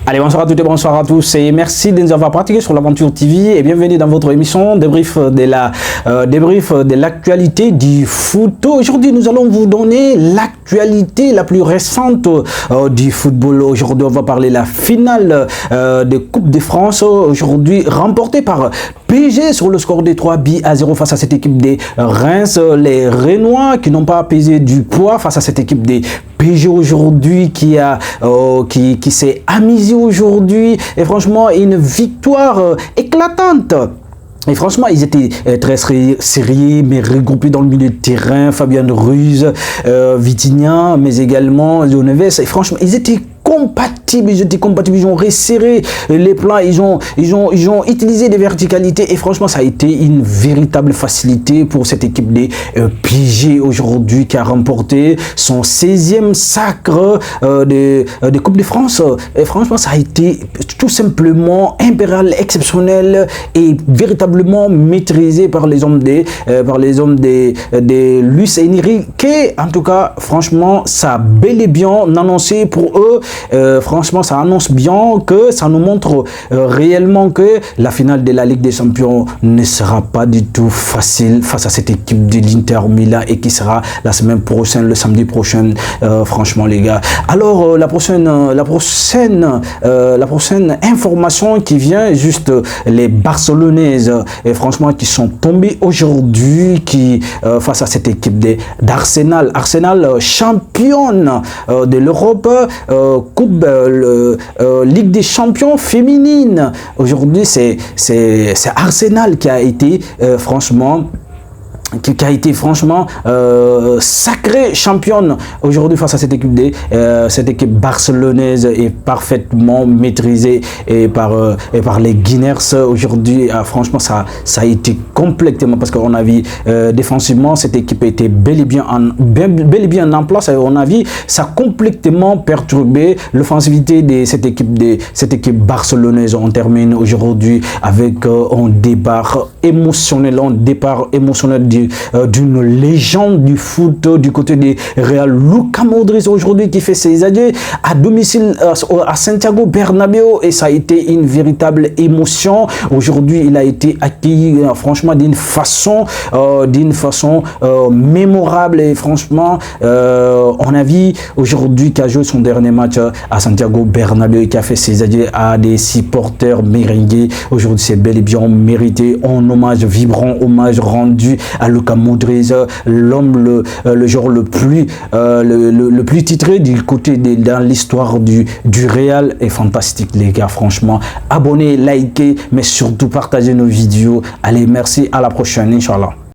Allez, bonsoir à toutes et bonsoir à tous et merci de nous avoir pratiqué sur l'Aventure TV et bienvenue dans votre émission débrief de l'actualité du foot. Aujourd'hui, nous allons vous donner l'actualité la plus récente du football. Aujourd'hui, on va parler de la finale de Coupe de France, aujourd'hui remportée par PSG sur le score de 3-0 face à cette équipe des Reims. Les Rénois qui n'ont pas pesé du poids face à cette équipe des PSG aujourd'hui qui s'est amusé aujourd'hui et franchement une victoire éclatante. Et franchement, ils étaient très sérieux, mais regroupés dans le milieu de terrain. Fabien Ruiz, Vitinha, mais également Léo Neves. Et franchement, ils étaient compatibles, ils ont resserré les plans, ils ont utilisé des verticalités et franchement ça a été une véritable facilité pour cette équipe des PSG aujourd'hui qui a remporté son 16e sacre de Coupe de France. Et franchement ça a été tout simplement impérial, exceptionnel et véritablement maîtrisé par les hommes de Luis Enrique. En tout cas franchement ça a bel et bien annoncé pour eux. Franchement, ça annonce bien que ça nous montre réellement que la finale de la Ligue des Champions ne sera pas du tout facile face à cette équipe de l'Inter Milan et qui sera la semaine prochaine, le samedi prochain. Franchement, les gars. Alors, la prochaine information qui vient, juste les Barcelonaises, et franchement, qui sont tombées aujourd'hui, face à cette équipe d'Arsenal. Arsenal, championne de l'Europe. Coupe Ligue des Champions féminine. Aujourd'hui, c'est Arsenal qui a été franchement sacrée championne aujourd'hui face à cette équipe barcelonaise et parfaitement maîtrisée et par les Gunners aujourd'hui. Franchement ça a été complètement, parce qu'on a vu défensivement cette équipe était bel et bien en place et on a vu ça a complètement perturbé l'offensivité de cette équipe barcelonaise. On termine aujourd'hui avec un départ émotionnel d'une légende du foot du côté des Real, Luka Modric aujourd'hui qui fait ses adieux à domicile à Santiago Bernabéu et ça a été une véritable émotion. Aujourd'hui il a été accueilli franchement d'une façon mémorable et franchement on a vu aujourd'hui qu'il a joué son dernier match à Santiago Bernabéu et qui a fait ses adieux à des supporters merengues. Aujourd'hui c'est bel et bien mérité, un hommage vibrant, hommage rendu à Luka Modric, l'homme, le joueur le plus titré du côté dans l'histoire du Real. Est fantastique les gars, franchement. Abonnez, likez, mais surtout partagez nos vidéos. Allez, merci, à la prochaine, Inch'Allah.